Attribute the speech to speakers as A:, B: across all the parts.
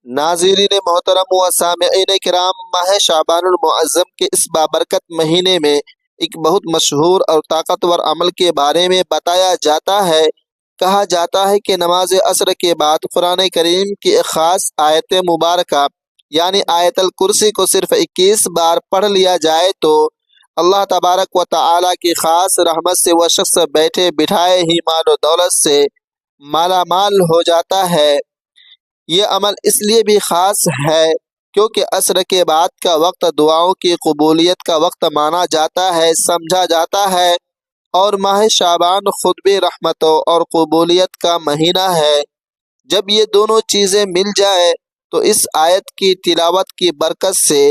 A: नाज़रीन मोहतरम व सामिईन किराम, माह शाबानुल मुअज़्ज़म के इस बाबरकत महीने में एक बहुत मशहूर और ताकतवर अमल के बारे में बताया जाता है। कहा जाता है कि नमाज असर के बाद कुरान करीम की एक ख़ास आयत मुबारका यानी आयतल कुर्सी को सिर्फ 21 बार पढ़ लिया जाए तो अल्लाह तबारक व तआला की ख़ास रहमत से वह शख्स बैठे बिठाए ही माल व दौलत से माला माल हो जाता है। ये अमल इसलिए भी ख़ास है क्योंकि असर के बाद का वक्त दुआओं की कबूलियत का वक्त माना जाता है, समझा जाता है, और माह शाबान खुद भी रहमतों और कबूलियत का महीना है। जब ये दोनों चीज़ें मिल जाए तो इस आयत की तिलावत की बरकत से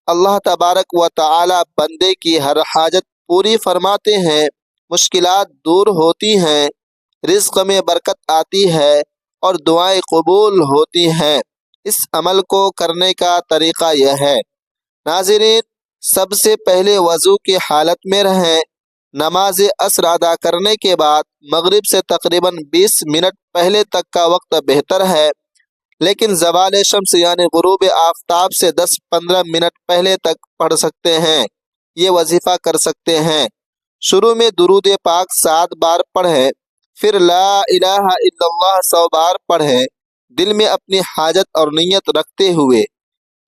A: अल्लाह तबारक व तआला बंदे की हर हाजत पूरी फरमाते हैं, मुश्किलात दूर होती हैं, रिज़्क़ में बरकत आती है और दुआएं कबूल होती हैं। इस अमल को करने का तरीक़ा यह है। नाज़रीन, सबसे पहले वज़ू की हालत में रहें। नमाज असर अदा करने के बाद मगरिब से तकरीबन 20 मिनट पहले तक का वक्त बेहतर है, लेकिन ज़वाल शम्स यानी गुरूब आफताब से 10-15 मिनट पहले तक पढ़ सकते हैं। ये वजीफ़ा कर सकते हैं। शुरू में दुरूद पाक 7 बार पढ़ें, फिर ला इलाहा इल्लल्लाह 100 बार पढ़ें, दिल में अपनी हाजत और नीयत रखते हुए।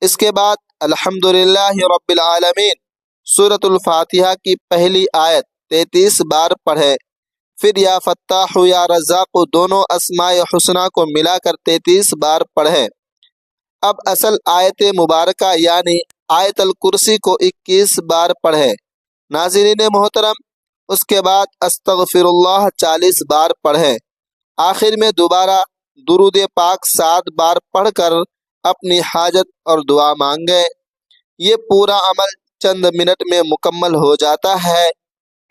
A: इसके बाद अल्हम्दुलिल्लाहि रब्बिल आलमीन सूरतुल फातिहा की पहली आयत 33 बार पढ़ें, फिर या फत्ताहु या रज़्ज़ाक़ु दोनों अस्माए हुस्ना को मिलाकर 33 बार पढ़ें। अब असल आयत मुबारका यानी आयतल कुर्सी को 21 बार पढ़ें। नाज़रीन मोहतरम, उसके बाद अस्तगफिरुल्लाह 40 बार पढ़ें। आखिर में दोबारा दुरूद पाक 7 बार पढ़कर अपनी हाजत और दुआ मांगें। ये पूरा अमल चंद मिनट में मुकम्मल हो जाता है,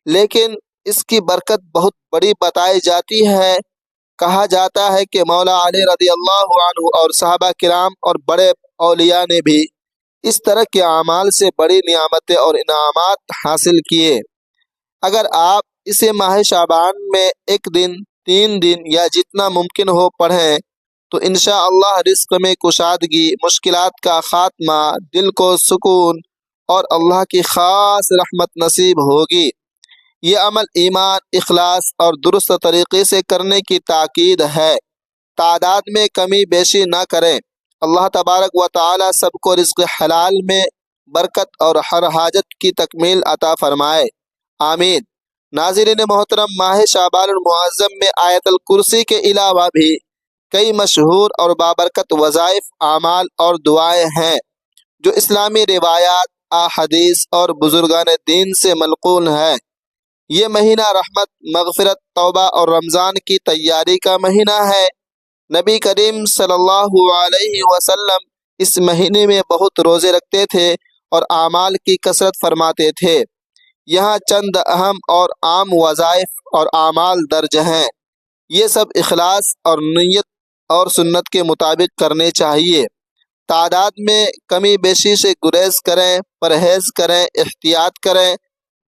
A: लेकिन इसकी बरकत बहुत बड़ी बताई जाती है। कहा जाता है कि मौला अली रज़ी अल्लाहु अन्हु और सहाबा किराम और बड़े औलिया ने भी इस तरह के अमाल से बड़ी नियामतें और इनामात हासिल किए। अगर आप इसे माह शाबान में 1 दिन, 3 दिन या जितना मुमकिन हो पढ़ें तो इंशाअल्लाह रिज़्क़ में कुशादगी, मुश्किलात का खात्मा, दिल को सुकून और अल्लाह की ख़ास रहमत नसीब होगी। ये अमल ईमान, इखलास और दुरुस्त तरीक़े से करने की ताकीद है। तादाद में कमी बेशी ना करें। अल्लाह तबारक व तआला सबको रिज़्क़ हलाल में बरकत और हर हाजत की तकमील अता फरमाए, आमीन। नाज़रीन मोहतरम, माह शाबानुल मुअज़्ज़म में आयतल कुर्सी के अलावा भी कई मशहूर और बाबरकत वज़ाइफ, आमाल और दुआएं हैं जो इस्लामी रिवायात, अहादीस और बुजुर्गान दीन से मनक़ूल है। ये महीना रहमत, मग़फ़िरत, तौबा और रमज़ान की तैयारी का महीना है। नबी करीम सल्लल्लाहु अलैहि वसल्लम इस महीने में बहुत रोज़े रखते थे और आमाल की कसरत फरमाते थे। यहाँ चंद अहम और आम वज़ाइफ और आमाल दर्ज हैं। ये सब इखलास और नियत और सुन्नत के मुताबिक करने चाहिए। तादाद में कमी बेशी से गुरेज करें, परहेज़ करें, एहतियात करें।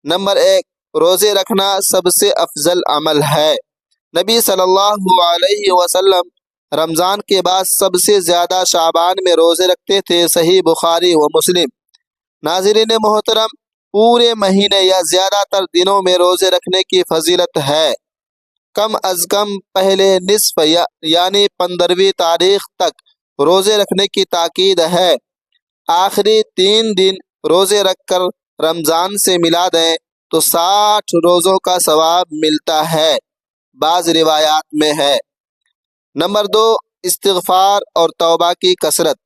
A: नंबर 1, रोज़े रखना सबसे अफजल अमल है। नबी सल्लल्लाहु अलैहि वसल्लम रमज़ान के बाद सबसे ज़्यादा शाबान में रोज़े रखते थे। सही बुखारी व मुस्लिम। नाज़रीन मोहतरम, पूरे महीने या ज़्यादातर दिनों में रोज़े रखने की फजीलत है। कम अज़ कम पहले निस्फ़ यानी 15वीं तारीख तक रोज़े रखने की ताकीद है। आखिरी 3 दिन रोज़े रखकर रमज़ान से मिला दें तो 60 रोज़ों का सवाब मिलता है, बाज़ रिवायात में है। नंबर 2, इस्तिग़फ़ार और तौबा की कसरत।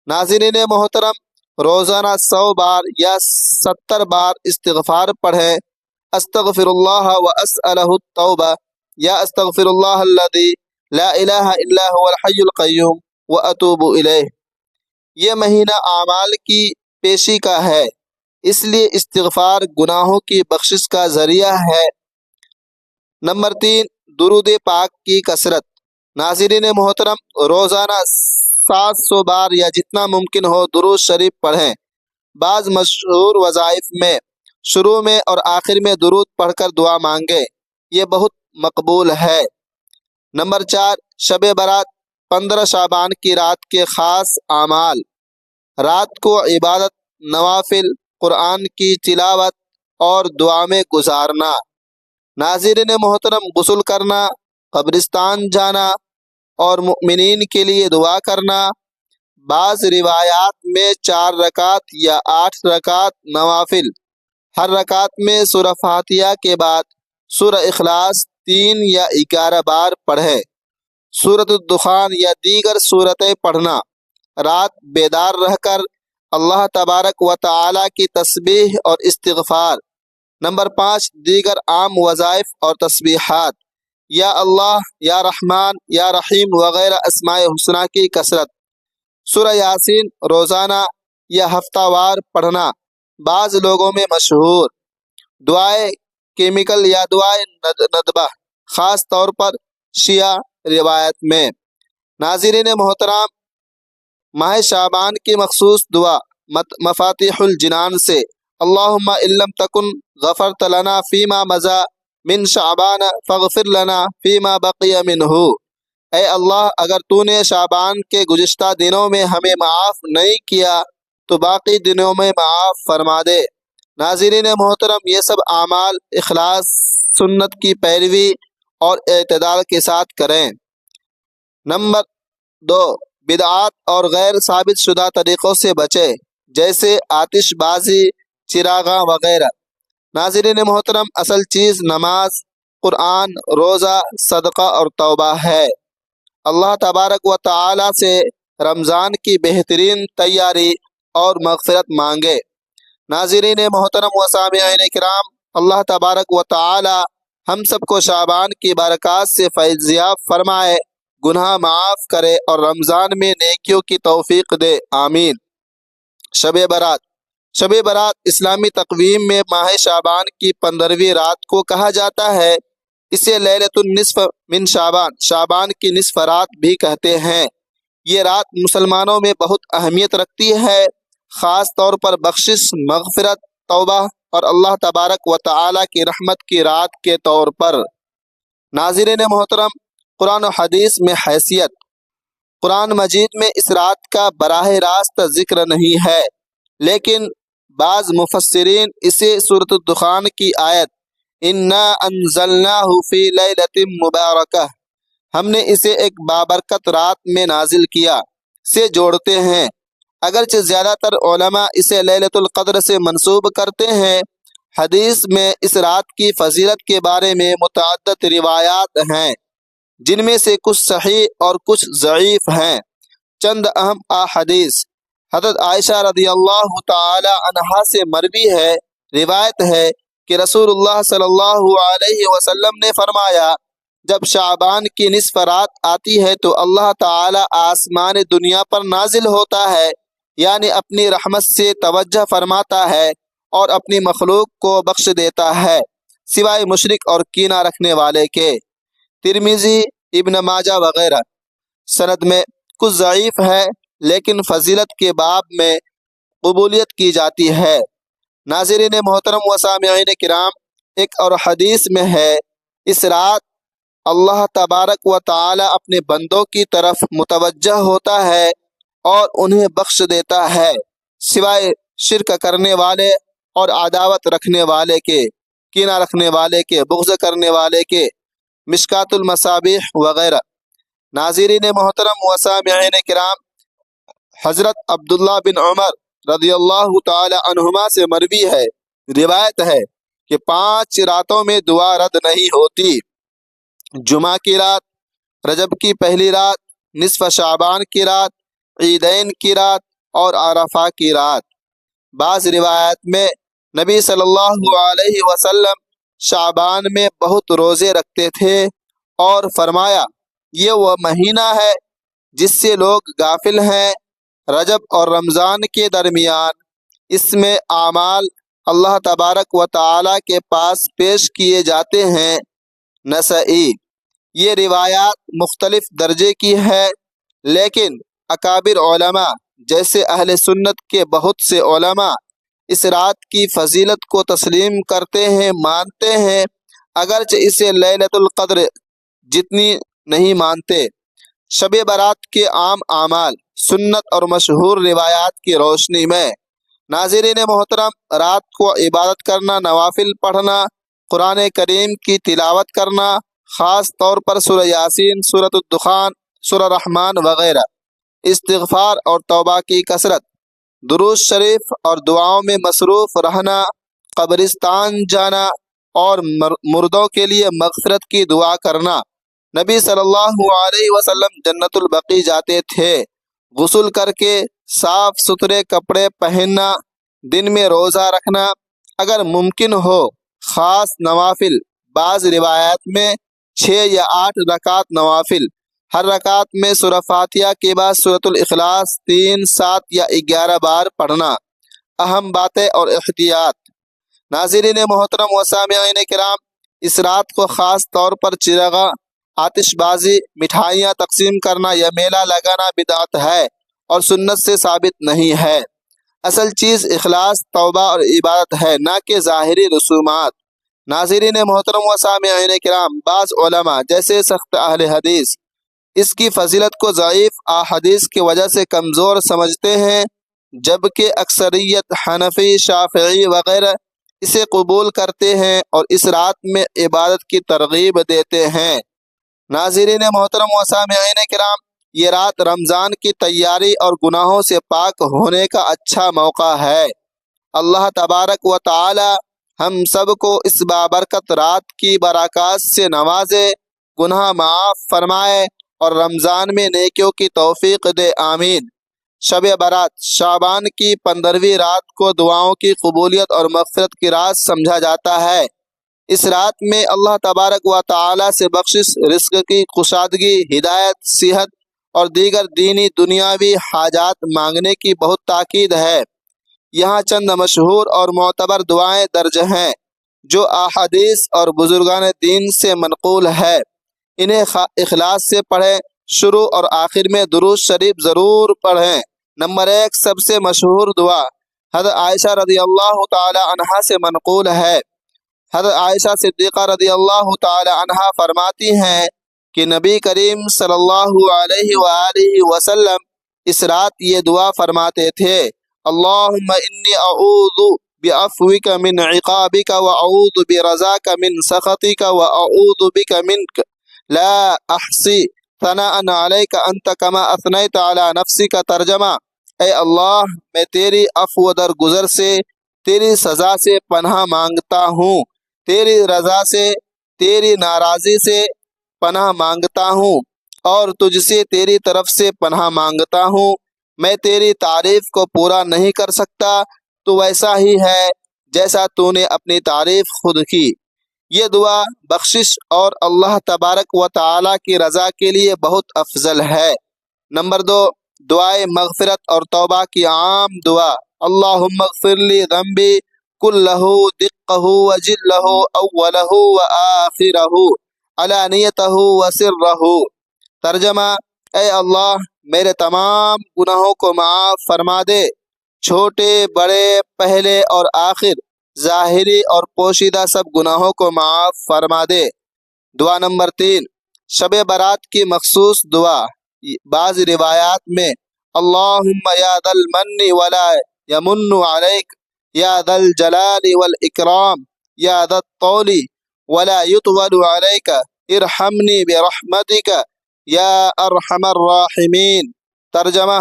A: नाज़रीन मोहतरम, रोज़ाना 100 बार या 70 बार इस्तिग़फ़ार पढ़ें। अस्तग़फ़िरुल्लाह व अस्अलहु तौबा या अस्तग़फ़िरुल्लाह अल्लज़ी ला इलाहा इल्ला हुवल हय्युल क़य्यूम व अतूबु इलैह। ये महीना आमाल की पेशी का है, इसलिए इस्तिग़फ़ार गुनाहों की बख्शिश का ज़रिया है। नंबर 3, दुरूद पाक की कसरत। नाज़रीन मोहतरम, रोज़ाना 700 बार या जितना मुमकिन हो दुरूद शरीफ पढ़ें। बाज़ मशहूर वज़ाइफ में शुरू में और आखिर में दुरूद पढ़कर दुआ मांगे, ये बहुत मकबूल है। नंबर 4, शब बरात 15 शाबान की रात के खास आमाल। रात को इबादत, नवाफिल, कुरान की तिलावत और दुआ में गुजारना। नाज़रीन मोहतरम, गुस्ल करना, कब्रिस्तान जाना और मुमिनीन के लिए दुआ करना। बाज़ रिवायात में 4 रकात या 8 रकात नवाफिल, हर रकात में सूरह फातिहा के बाद सूरह इखलास 3 या 11 बार पढ़े। सूरत दुखान या दीगर सूरतें पढ़ना। रात बेदार रहकर अल्लाह तबारक व तआला की तस्बीह और इस्तिग़फ़ार। नंबर 5, दीगर आम वज़ाइफ और तस्बीहात, या अल्लाह, या रहमान, या रहीम वगैरह अस्माए हुस्ना की कसरत। सूरह यासीन रोज़ाना या हफ्तावार पढ़ना बाज़ लोगों में मशहूर। दुआए केमिकल या दुआए नदबा, ख़ास तौर पर शिया रिवायत में। नाज़रीन मोहतरम, माह शाबान की मखसूस दुआ मफातिहुल जिनान से अल्लाहुम्मा इल्लम तकुन गफ़रत लना फ़ीमा मज़ा मिन शाबान फ़ग़फ़िर लना फ़ीमा बक़िया मिन्हु। ऐ अल्लाह, अगर तूने शाबान के गुज़िश्ता दिनों में हमें माफ़ नहीं किया तो बाकी दिनों में माफ़ फरमा दे। नाज़रीन मोहतरम, ये सब आमाल इखलास, सुन्नत की पैरवी और एतदाल के साथ करें। नंबर 2, बिदआत और गैर साबित शुदा तरीक़ों से बचें, जैसे आतिशबाजी, चिरागा वगैरह। नाज़रीन मोहतरम, असल चीज़ नमाज, कुरान, रोज़ा, सदका और तौबा है। अल्लाह तबारक व तआला से रमज़ान की बेहतरीन तैयारी और मग़फ़िरत मांगे। नाज़रीन मोहतरम व सामिईन किराम, अल्लाह तबारक व तआला हम सबको शाबान की बरक़ात से फैज़याब फरमाए, गुनाह माफ़ करे और रमज़ान में नेकियों की तौफ़ीक़ दे, आमीन। शब बरात। शब बरात इस्लामी तक़वीम में माह शाबान की 15वीं रात को कहा जाता है। इसे लैलतुन निस्फ़ मिन शाबान, शाबान की निस्फ़ रात भी कहते हैं। ये रात मुसलमानों में बहुत अहमियत रखती है, ख़ास तौर पर बख्शिश, मग़फ़िरत, तौबा और अल्लाह तबारक व तआला की रहमत की रात के तौर पर। नाज़रीन मोहतरम, कुरान और हदीस में हैसियत। कुरान मजीद में इस रात का बराह रास्त ज़िक्र नहीं है, लेकिन बाज़ मुफस्सिरीन इसे सूरत दुखान की आयत इन्ना अंज़लनाहु फ़ी लैलतिन मुबारकह, हमने इसे एक बाबरकत रात में नाजिल किया, से जोड़ते हैं। अगरचे ज़्यादातर उलमा इसे लैलतुल क़द्र से मंसूब करते हैं। हदीस में इस रात की फ़जीलत के बारे में मुतअद्दिद रिवायात हैं, जिनमें से कुछ सही और कुछ ज़ईफ़ हैं। चंद अहम अहादीस। हज़रत आयशा रज़ियल्लाहु ताला अन्हा से मरवी है, रिवायत है कि रसूलुल्लाह सल्लल्लाहु अलैहि वसल्लम ने फरमाया, जब शाबान की निस्फ़ रात आती है तो अल्लाह ताला आसमान दुनिया पर नाजिल होता है, यानी अपनी रहमत से तवज्जह फरमाता है और अपनी मखलूक को बख्श देता है, सिवाय मुशरिक और कीना रखने वाले के। तिरमिज़ी, इब्न माजा वगैरह। सनद में कुछ ज़ईफ़ है, लेकिन फजीलत के बाब में कबूलियत की जाती है। नाज़रीन मोहतरम व सामिईन किराम, एक और हदीस में है, इस रात अल्लाह तबारक व तआला अपने बंदों की तरफ मुतवज्जह होता है और उन्हें बख्श देता है, सिवाय शिरक करने वाले और अदावत रखने वाले के, कीना रखने वाले के, बुग़्ज़ करने वाले के। मिशकातुल मसाबिह वगैरह। नाज़रीन मोहतरम व सामिईन किराम, हज़रत अब्दुल्लाह बिन उमर रज़ियल्लाहु ताला अन्हुमा से मरवी है, रिवायत है कि 5 रातों में दुआ रद्द नहीं होती। जुमा की रात, रजब की पहली रात, निस्फ़ शाबान की रात, ईदैन की रात और अरफा की रात। बाज़ रिवायत में नबी सल्लल्लाहु अलैहि वसल्लम शाबान में बहुत रोज़े रखते थे और फरमाया, ये वह महीना है जिससे लोग गाफिल हैं। रजब और रमज़ान के दरमियान इसमें आमाल अल्लाह तबारक व तआला के पास पेश किए जाते हैं। नसई। ये रिवायात मुख्तलिफ दर्जे की है, लेकिन अकाबिर उलमा जैसे अहले सुन्नत के बहुत से उलमा इस रात की फजीलत को तस्लीम करते हैं, मानते हैं, अगरचे इसे लैलतुल क़द्र जितनी नहीं मानते। शब बारात के आम आमाल, सुन्नत और मशहूर रिवायात की रोशनी में नाज़रीन मोहतरम, रात को इबादत करना, नवाफिल पढ़ना, कुरान करीम की तिलावत करना, ख़ास तौर पर सूरह यासीन, सूरत दुखान, सूरह रहमान वगैरह, इस्तिग़फ़ार और तौबा की कसरत, दुरूद शरीफ और दुआओं में मसरूफ़ रहना, कब्रिस्तान जाना और मुर्दों के लिए मग़फ़िरत की दुआ करना। नबी सल्लल्लाहु अलैहि वसल्लम जन्नतुल बकी जाते थे। गुस्ल करके साफ सुथरे कपड़े पहनना, दिन में रोज़ा रखना, अगर मुमकिन हो ख़ास नवाफिल, बाज़ रिवायात में 6 या 8 रकात नवाफिल, हर रकात में सूरह फातिहा के बाद सूरतुल इखलास 3, 7 या 11 बार पढ़ना। अहम बातें और एहतियात। नाज़रीन मोहतरम व सामिईन किराम, इस रात को ख़ास तौर पर चिरागा, आतिशबाजी, मिठाइयाँ तकसीम करना या मेला लगाना बिदअत है और सुन्नत से साबित नहीं है। असल चीज़ इखलास, तौबा और इबादत है, ना कि ज़ाहिरी रसूमात। नाज़रीन मोहतरम व सामिईन किराम, बाज़ उलमा जैसे सख्त अहले हदीस इसकी फजीलत को ज़ईफ़ अहादीस की वजह से कमज़ोर समझते हैं, जबकि अक्सरियत हनफी, शाफ़िई वगैरह इसे कबूल करते हैं और इस रात में इबादत की तरगीब देते हैं। नाज़रीन मोहतरम व सामिईन किराम, ये रात रमज़ान की तैयारी और गुनाहों से पाक होने का अच्छा मौका है। अल्लाह तबारक व तआला हम सब को इस बाबरकत रात की बरक़ात से नवाजे, गुनाह माफ़ फरमाए और रमज़ान में नेकियों की तौफ़ीक़ दे, आमीन। शब बारात शाबान की 15वीं रात को दुआओं की कबूलियत और मग़फ़िरत की रात समझा जाता है। इस रात में अल्लाह तबारक व तआला से बख्शिश, रिज़्क़ की कुशादगी, हिदायत, सेहत और दीगर दीनी दुनियावी हाजात मांगने की बहुत ताकीद है। यहाँ चंद मशहूर और मोतबर दुआएं दर्ज हैं जो अहादीस और बुजुर्गान दीन से मनक़ूल है। इन्हें इखलास से पढ़ें, शुरू और आखिर में दुरूद शरीफ ज़रूर पढ़ें। नंबर 1, सबसे मशहूर दुआ हज़रत आयशा रज़ियल्लाहु ताला अन्हा से मनक़ूल है। हज़रत आयशा सिद्दीक़ा रज़ियल्लाहु ताला अन्हा फरमाती हैं कि नबी करीम सल्लल्लाहु अलैहि वसल्लम इस रात ये दुआ फरमाते थे, अल्लाहुम्मा इन्नी अऊज़ु बिअफ़्विका मिन इक़ाबिका व अऊज़ु बिरज़ाका मिन सख़तिका व अऊज़ु बिका मिनक ला अहसी सनाअन अलैका अंत कमा असनैत अला नफ्सिका। तर्जमा, ए अल्लाह, मैं तेरी अफ़्व दरगुज़र से, तेरी सज़ा से पनाह मांगता हूँ, तेरी रज़ा से, तेरी नाराज़ी से पनाह मांगता हूँ और तुझसे तेरी तरफ से पनाह मांगता हूँ। मैं तेरी तारीफ़ को पूरा नहीं कर सकता, तो वैसा ही है जैसा तूने अपनी तारीफ़ खुद की। ये दुआ बख्शिश और अल्लाह तबारक व तआला की रज़ा के लिए बहुत अफजल है। नंबर 2, दुआए मग़फ़िरत और तौबा की आम दुआ, अल्लाहुम्मा ग़फ़िरली ज़ंबी कुल्लहु दिक्कहु व जिल्लहु अव्वलहु व आखिरहु अलानियतहु व सिर्रहु। तर्जमा, ए अल्लाह, मेरे तमाम गुनाहों को माफ़ फरमा दे, छोटे बड़े, पहले और आखिर, ज़ाहिरी और पोशीदा सब गुनाहों को माफ़ फरमा दे। दुआ नंबर 3, शब बारात की मखसूस दुआ, बाज़ रिवायात में अल्लाहुम्मा या दल मन्नी वला यमुन्नु अलैक, या दल जलाली वल इकराम, या दल तौली वला युतवलु अलैका, इरहमनी बिरहमतिका या अरहमर राहिमीन। तर्जमा,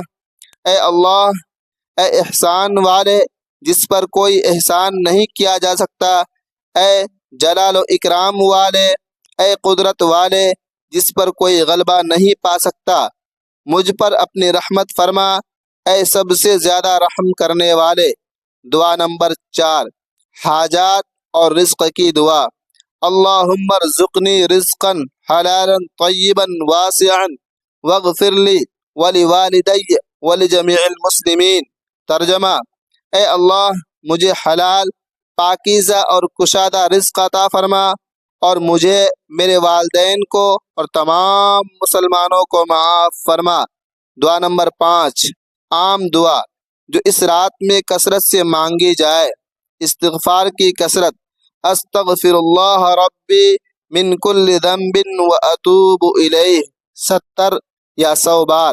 A: ए अल्लाह, ए एहसान वाले जिस पर कोई एहसान नहीं किया जा सकता, ए जलाल व इकराम वाले, ए कुदरत वाले जिस पर कोई गलबा नहीं पा सकता, मुझ पर अपनी रहमत फरमा, ए सबसे ज़्यादा रहम करने वाले। दुआ नंबर 4, हाजात और रिज़्क़ की दुआ, अल्लाहुम्मा रज़ुक़नी रिज़्क़न हलालन तय्यिबन वासिअन वग़फ़िरली वलिवालिदैय वलिजमीइल मुस्लिमीन। तर्जमा, ए अल्लाह, मुझे हलाल, पाकीज़ा और कुशादा रिज़्क़ अता फरमा और मुझे, मेरे वालिदैन को और तमाम मुसलमानों को माफ़ फरमा। दुआ नंबर 5, आम दुआ जो इस रात में कसरत से मांगी जाए, इस्तिग़फ़ार की कसरत, अस्तग़फ़िरुल्लाह रब्बी मिन कुल्लि ज़ंबिन व अतूबु इलैह 70 یا 100 بار۔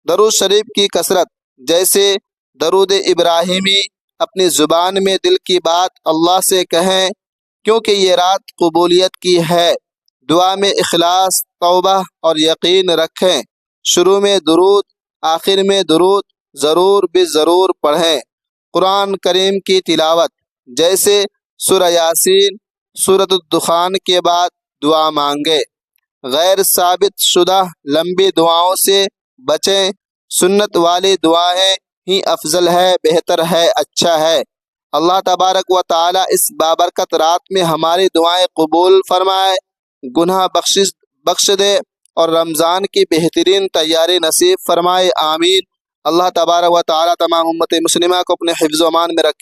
A: درود شریف کی کثرت، جیسے درود ابراہیمی، اپنی زبان میں دل کی بات اللہ سے کہیں کیونکہ یہ رات قبولیت کی ہے۔ دعا میں اخلاص، توبہ اور یقین رکھیں۔ شروع میں درود، آخر میں درود ضرور بھی ضرور پڑھیں۔ قرآن کریم کی تلاوت، جیسے سورہ یاسین، سورۃ الدخان کے بعد دعا مانگے۔ غیر ثابت شدہ لمبی دعاؤں سے بچیں۔ سنت والی دعائیں ہی افضل ہے، بہتر ہے، اچھا ہے۔ اللہ تبارک و تعالی اس بابرکت رات میں ہماری دعائیں قبول فرمائے، گناہ بخش دے اور رمضان کی بہترین تیاری نصیب فرمائے، آمین۔ اللہ تبارک و تعالی تمام امت مسلمہ کو اپنے حفظ و امان میں رکھے۔